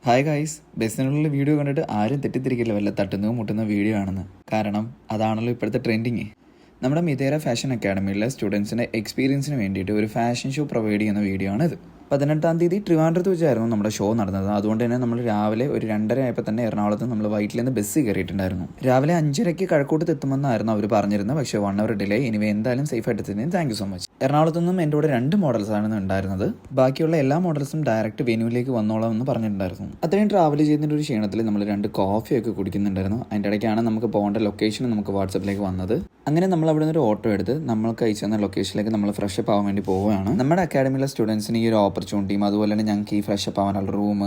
Hi guys, ബസ്സിനുള്ള video കണ്ടിട്ട് ആരും തെറ്റിദ്ധരിക്കില്ല വല്ല തട്ടുന്നതും മുട്ടുന്ന വീഡിയോ ആണെന്ന്. കാരണം അതാണല്ലോ ഇപ്പോഴത്തെ ട്രെൻഡിങ്. നമ്മുടെ മിതേര ഫാഷൻ അക്കാഡമിയിലെ സ്റ്റുഡൻസിൻ്റെ എക്സ്പീരിയൻസിന് വേണ്ടിയിട്ട് ഒരു ഫാഷൻ ഷോ പ്രൊവൈഡ് ചെയ്യുന്ന വീഡിയോ ആണിത്. 18-ാം തീയതി ട്രിവാൻഡ്രത്ത് വെച്ചായിരുന്നു നമ്മുടെ ഷോ നടന്നത്. അതുകൊണ്ട് തന്നെ നമ്മൾ രാവിലെ ഒരു 2:30 ആയപ്പോൾ തന്നെ എറണാകുളത്ത് നമ്മൾ വൈറ്റിൽ നിന്ന് ബസ് കയറിയിട്ടുണ്ടായിരുന്നു. രാവിലെ 5:30 കഴക്കൂട്ടത്ത് എത്തുമെന്നായിരുന്നു അവർ പറഞ്ഞിരുന്നത്. പക്ഷേ 1 hour ഡിലേ. ഇനി എന്തായാലും സേഫ് ആയിട്ട് എത്തുന്നതിന് താങ്ക് യു സോ മച്ച്. എറണാകുളത്ത് നിന്നും എൻ്റെ കൂടെ 2 മോഡൽസാണ് ഉണ്ടായിരുന്നത്. ബാക്കിയുള്ള എല്ലാ മോഡൽസും ഡയറക്റ്റ് വെന്യൂവിലേക്ക് വന്നോളാം എന്ന് പറഞ്ഞിട്ടുണ്ടായിരുന്നു. അത്രയും ട്രാവൽ ചെയ്യുന്നതിൻ്റെ ഒരു ക്ഷീണത്തിൽ നമ്മൾ 2 കോഫിയൊക്കെ കുടിക്കുന്നുണ്ടായിരുന്നു. അതിൻ്റെ ഇടയ്ക്കാണ് നമുക്ക് പോകേണ്ട ലൊക്കേഷൻ നമുക്ക് വാട്സപ്പിലേക്ക് വന്നത്. അങ്ങനെ നമ്മൾ അവിടെ നിന്ന് ഒരു ഓട്ടോ എടുത്ത് നമ്മൾക്ക് അയച്ചു തന്ന ലൊക്കേഷനിലേക്ക് നമ്മൾ ഫ്രഷപ്പ് ആവാൻ വേണ്ടി പോവുകയാണ്. നമ്മുടെ അക്കാഡമിയിലെ സ്റ്റുഡൻസിന് ഈ ഒരു ഓപ്പർച്യൂണിറ്റിയും അതുപോലെ തന്നെ ഞങ്ങൾക്ക് ഈ ഫ്രഷപ്പ് ആവാനുള്ള റൂം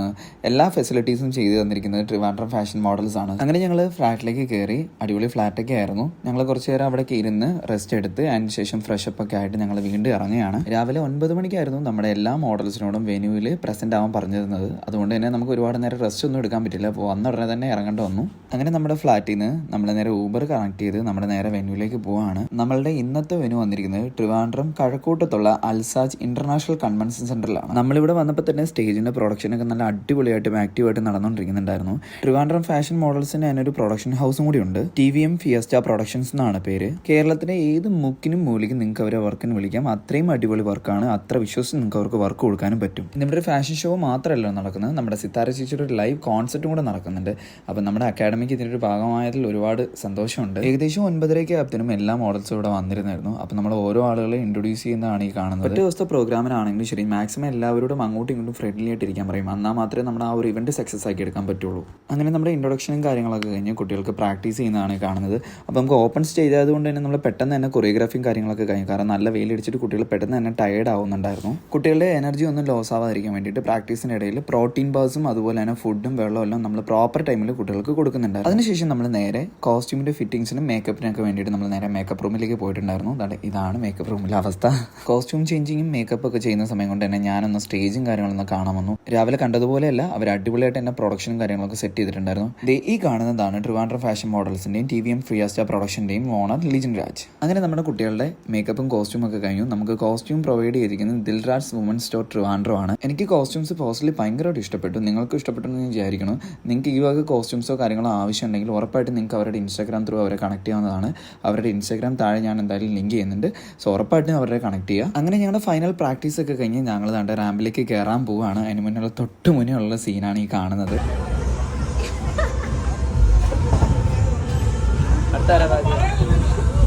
എല്ലാ ഫെസിലിറ്റീസും ചെയ്തു തന്നിരിക്കുന്നത് ട്രിവാൻഡ്രം ഫാഷൻ മോഡൽസ് ആണ്. അങ്ങനെ ഞങ്ങൾ ഫ്ലാറ്റിലേക്ക് കയറി. അടിപൊളി ഫ്ലാറ്റൊക്കെ ആയിരുന്നു. ഞങ്ങൾ കുറച്ച് നേരം അവിടെ ഇരുന്ന് റെസ്റ്റ് എടുത്ത് അതിന് ശേഷം ഫ്രഷപ്പ് ഒക്കെ ആയിട്ട് ഞങ്ങൾ വീണ്ടും ഇറങ്ങുകയാണ്. രാവിലെ 9 മണിക്കായിരുന്നു നമ്മുടെ എല്ലാ മോഡൽസിനോടും വെന്യൂവിൽ പ്രസന്റ് ആവാൻ പറഞ്ഞിരുന്നത്. അതുകൊണ്ട് തന്നെ നമുക്ക് ഒരുപാട് നേരം റെസ്റ്റ് ഒന്നും എടുക്കാൻ പറ്റില്ല. അപ്പോൾ വന്ന ഉടനെ തന്നെ ഇറങ്ങേണ്ടി വന്നു. അങ്ങനെ നമ്മുടെ ഫ്ലാറ്റിൽ നിന്ന് നമ്മൾ നേരെ ഊബർ കണക്ട് ചെയ്ത് നമ്മുടെ നേരെ വെന്യൂവിലേക്ക് പോവാണ്. നമ്മളുടെ ഇന്നത്തെ വെന്യൂ വന്നിരിക്കുന്നത് ട്രിവാൻഡ്രം കഴക്കൂട്ടത്തുള്ള അൽസാജ് ഇന്റർനാഷണൽ കൺവെൻഷൻ സെന്ററിലാണ്. നമ്മളിവിടെ വന്നപ്പോൾ തന്നെ സ്റ്റേജിന്റെ പ്രൊഡക്ഷനൊക്കെ നല്ല അടിപൊളിയായിട്ടും ആക്റ്റീവായിട്ട് നടന്നുകൊണ്ടിരിക്കുന്നുണ്ടായിരുന്നു. ട്രിവാൻഡ്രം ഫാഷൻ മോഡൽസിന് അതിനൊരു പ്രൊഡക്ഷൻ ഹൗസും കൂടി ഉണ്ട്. TVM ഫിയസ്റ്റ പ്രൊഡക്ഷൻസ് എന്നാണ് പേര്. കേരളത്തിലെ ഏത് മുക്കിനും മൂലിക്കും നിങ്ങൾക്ക് അവരെ വർക്കിന് വിളിക്കാം. അത്രയും അടിപൊളി വർക്കാണ്. അത്ര വിശ്വസിച്ച് നിങ്ങൾക്ക് അവർക്ക് വർക്ക് കൊടുക്കാനും പറ്റും. നമ്മുടെ ഒരു ഫാഷൻ ഷോ മാത്രമല്ല നടക്കുന്നത്, നമ്മുടെ സിത്താര ചേച്ചിയുടെ ഒരു ലൈവ് കോൺസെർട്ടും കൂടെ നടക്കുന്നുണ്ട്. അപ്പം നമ്മുടെ അക്കാഡമിക്ക് ഇതിൻ്റെ ഒരു ഭാഗമായതിൽ ഒരുപാട് സന്തോഷമുണ്ട്. ഏകദേശം 9:30 ആയതിനും എല്ലാ മോഡൽസും ഇവിടെ വന്നിരുന്നായിരുന്നു. അപ്പം നമ്മൾ ഓരോ ആളുകളെ ഇൻട്രൊഡ്യൂസ് ചെയ്യുന്നതാണ് ഈ കാണുന്നത്. ഒറ്റ ദിവസത്തെ പ്രോഗ്രാമിനാണെങ്കിലും ശരി, മാക്സിമം എല്ലാവരോടും അങ്ങോട്ടും ഇങ്ങോട്ടും ഫ്രണ്ട്ലി ആയിട്ട് ഇരിക്കാൻ പറയും. എന്നാൽ മാത്രമേ നമ്മുടെ ആ ഒരു ഇവന്റ് സക്സസ് ആക്കി എടുക്കാൻ പറ്റുള്ളൂ. അങ്ങനെ നമ്മുടെ ഇൻട്രൊഡക്ഷനും കാര്യങ്ങളൊക്കെ കഴിഞ്ഞ് കുട്ടികൾക്ക് പ്രാക്ടീസ് ചെയ്യുന്നതാണ് കാണുന്നത്. അപ്പോൾ നമുക്ക് ഓപ്പൺ സ്റ്റേജ് ആയതുകൊണ്ട് തന്നെ നമ്മൾ പെട്ടെന്ന് തന്നെ കൊറിയോഗ്രാഫിയും കാര്യങ്ങളൊക്കെ കഴിഞ്ഞു. കാരണം നല്ല വെയിലടിച്ചിട്ട് കുട്ടികൾ പെട്ടെന്ന് തന്നെ ടയേർഡ് ആവുന്നുണ്ടായിരുന്നു. കുട്ടികളുടെ എനർജി ഒന്നും ലോസ് ആവാതിരിക്കാൻ വേണ്ടിയിട്ട് പ്രാക്ടീസിൻ്റെ ഇടയിൽ പ്രോട്ടീൻ ബാർസും അതുപോലെ തന്നെ ഫുഡും വെള്ളവും എല്ലാം നമ്മൾ പ്രോപ്പർ ടൈമിൽ കുട്ടികൾക്ക് കൊടുക്കുന്നുണ്ടായിരുന്നു. അതിനുശേഷം നമ്മൾ നേരെ കോസ്റ്റ്യൂമിൻ്റെ ഫിറ്റിംഗ്സിനും മേക്കപ്പിനൊക്കെ വേണ്ടിയിട്ട് നമ്മൾ നേരെ മേക്കപ്പ് റൂമിലേക്ക് പോയിട്ടുണ്ടായിരുന്നു. ഇതാണ് മേക്കപ്പ് റൂമിലെ അവസ്ഥ. കോസ്റ്റ്യൂം ചേഞ്ചിങ്ങും മേക്കപ്പ് ഒക്കെ ചെയ്യുന്ന സമയം കൊണ്ട് തന്നെ ഞാനൊന്ന് സ്റ്റേജും കാര്യങ്ങളൊന്നും കാണാൻ വന്നു. രാവിലെ കണ്ടതുപോലെയല്ല, അവർ അടിപൊളിയായിട്ട് തന്നെ പ്രൊഡക്ഷനും കാര്യങ്ങളൊക്കെ സെറ്റ് ചെയ്തിട്ടുണ്ടായിരുന്നു. ഈ കാണുന്നതാണ് ട്രിവാൻഡ്രം ഫാഷൻ മോഡൽസിന്റെയും TVM ഫിയസ്റ്റ പ്രൊഡക്ഷന്റെയും ഓണർ ലിജിൻ രാജ്. അങ്ങനെ നമ്മുടെ കുട്ടികളുടെ മേക്കപ്പും കോസ്റ്റ്യൂം ഒക്കെ കഴിഞ്ഞു. നമുക്ക് കോസ്റ്റ്യൂം പ്രൊവൈഡ് ചെയ്തിരിക്കുന്നത് ദിൽരാജ് വുമൻസ് സ്റ്റോർ ട്രിവാൻഡ്രം ആണ്. എനിക്ക് കോസ്റ്റ്യൂംസ് പേഴ്സണലി ഭയങ്കരമായിട്ട് ഇഷ്ടപ്പെട്ടു. നിങ്ങൾക്ക് ഇഷ്ടപ്പെട്ടെന്ന് ഞാൻ വിചാരിക്കണം. നിങ്ങൾക്ക് ഈ വക കോസ്റ്റ്യൂംസോ കാര്യങ്ങളോ ആവശ്യമുണ്ടെങ്കിൽ ഉറപ്പായിട്ട് നിങ്ങൾക്ക് അവരുടെ ഇൻസ്റ്റാഗ്രാം ത്രൂ അവരെ കണക്ട് ചെയ്യാവുന്നതാണ്. അവരുടെ ഇൻസ്റ്റാഗ്രാം താഴെ ഞാൻ എന്തായാലും ലിങ്ക് ചെയ്യുന്നുണ്ട്. സോ ഉറപ്പായിട്ടും അവരെ കണക്ട് ചെയ്യുക. അങ്ങനെ ഞങ്ങളുടെ ഫൈനൽ പ്രാക്ടീസ് ഒക്കെ കഴിഞ്ഞ് ഞങ്ങൾ നമ്മുടെ റാമ്പിലേക്ക് കയറാൻ പോവുകയാണ്. അതിന് മുന്നേ തൊട്ട് മുന്നേ ഉള്ള സീനാണ് ഈ കാണുന്നത്.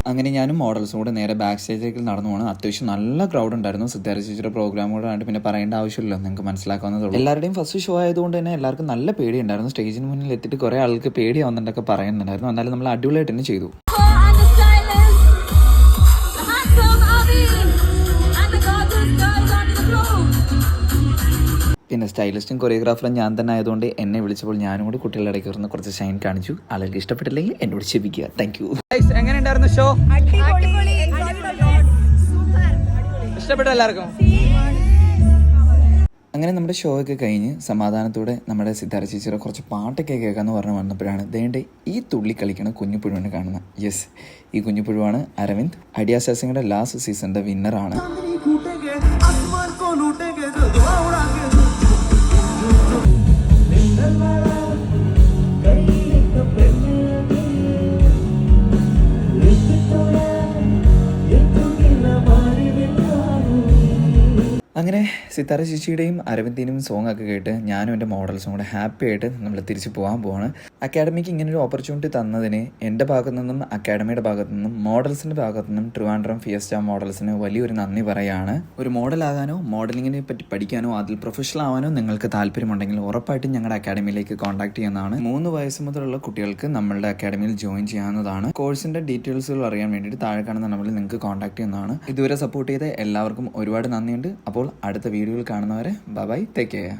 അങ്ങനെ ഞാനും മോഡൽസും കൂടെ നേരെ ബാക്ക് സ്റ്റേജിലേക്ക് നടന്നു പോകണം. അത്യാവശ്യം നല്ല ക്രൗഡ് ഉണ്ടായിരുന്നു. സിത്താര ചേച്ചിയുടെ പ്രോഗ്രാം കൂടെ ആയിട്ട് പിന്നെ പറയേണ്ട ആവശ്യമില്ലല്ലോ, നിങ്ങൾക്ക് മനസ്സിലാക്കാവുന്നതുള്ളൂ. എല്ലാവരുടെയും ഫസ്റ്റ് ഷോ ആയതുകൊണ്ട് തന്നെ എല്ലാവർക്കും നല്ല പേടിയുണ്ടായിരുന്നു. സ്റ്റേജിന് മുന്നിൽ എത്തിയിട്ട് കുറേ ആൾക്ക് പേടിയാവുന്നുണ്ടൊക്കെ പറയുന്നുണ്ടായിരുന്നു. എന്നാലും നമ്മൾ അടിപൊളിയായിട്ട് തന്നെ ചെയ്തു. പിന്നെ സ്റ്റൈലിസ്റ്റും കൊറിയോഗ്രാഫറും ഞാൻ തന്നെ ആയതുകൊണ്ട് എന്നെ വിളിച്ചപ്പോൾ ഞാനും കൂടി കുട്ടികളുടെ ഇടയ്ക്ക് വരുന്ന കുറച്ച് ഷൈൻ കാണിച്ചു. ആളുകൾക്ക് ഇഷ്ടപ്പെട്ടില്ലെങ്കിൽ എന്നോട് ക്ഷമിക്കുക. Thank you. എങ്ങനെയുണ്ടായിരുന്നു ഷോ? ഇഷ്ടപ്പെട്ടു എല്ലാവർക്കും? അങ്ങനെ നമ്മുടെ ഷോ ഒക്കെ കഴിഞ്ഞ് സമാധാനത്തോടെ നമ്മുടെ സിത്താര ചേച്ചിയുടെ കുറച്ച് പാട്ടൊക്കെ കേൾക്കാമെന്ന് പറഞ്ഞ് വന്നപ്പോഴാണ് ദേണ്ടേ ഈ തുള്ളി കളിക്കണ കുഞ്ഞുപുഴുവിനെ കാണുന്നത്. യെസ്, ഈ കുഞ്ഞുപുഴുവാണ് അരവിന്ദ്. ഐഡിയ സ്റ്റാർസിംഗിന്റെ ലാസ്റ്റ് സീസണിന്റെ വിന്നറാണ്. അങ്ങനെ സിത്താര ചേച്ചിയുടെയും അരവിന്ദിൻ്റെയും സോങ് ഒക്കെ കേട്ട് ഞാനും എൻ്റെ മോഡൽസും കൂടെ ഹാപ്പി ആയിട്ട് നമ്മൾ തിരിച്ച് പോകാൻ പോവാണ്. അക്കാഡമിക്ക് ഇങ്ങനൊരു ഓപ്പർച്യൂണിറ്റി തന്നതിന് എൻ്റെ ഭാഗത്തു നിന്നും അക്കാഡമിയുടെ ഭാഗത്തു നിന്നും മോഡൽസിൻ്റെ ഭാഗത്തു നിന്നും ട്രിവാൻഡ്രം ഫിയസ്റ്റ മോഡൽസിന് വലിയൊരു നന്ദി പറയുകയാണ്. ഒരു മോഡലാകാനോ മോഡലിങ്ങിനെ പറ്റി പഠിക്കാനോ അതിൽ പ്രൊഫഷണൽ ആവാനോ നിങ്ങൾക്ക് താല്പര്യമുണ്ടെങ്കിൽ ഉറപ്പായിട്ടും ഞങ്ങളുടെ അക്കാഡമിയിലേക്ക് കോൺടാക്ട് ചെയ്യുന്നതാണ്. 3 വയസ്സ് മുതലുള്ള കുട്ടികൾക്ക് നമ്മളുടെ അക്കാഡമിയിൽ ജോയിൻ ചെയ്യാവുന്നതാണ്. കോഴ്സിൻ്റെ ഡീറ്റെയിൽസുകൾ അറിയാൻ വേണ്ടിയിട്ട് താഴെ കാണുന്ന നമ്പറിൽ നിങ്ങൾക്ക് കോൺടാക്ട് ചെയ്യുന്നതാണ്. ഇതുവരെ സപ്പോർട്ട് ചെയ്ത എല്ലാവർക്കും ഒരുപാട് നന്ദിയുണ്ട്. അപ്പോൾ അടുത്ത വീഡിയോയിൽ കാണുന്നവരെ ബൈ ബൈ, ടേക്ക് കെയർ.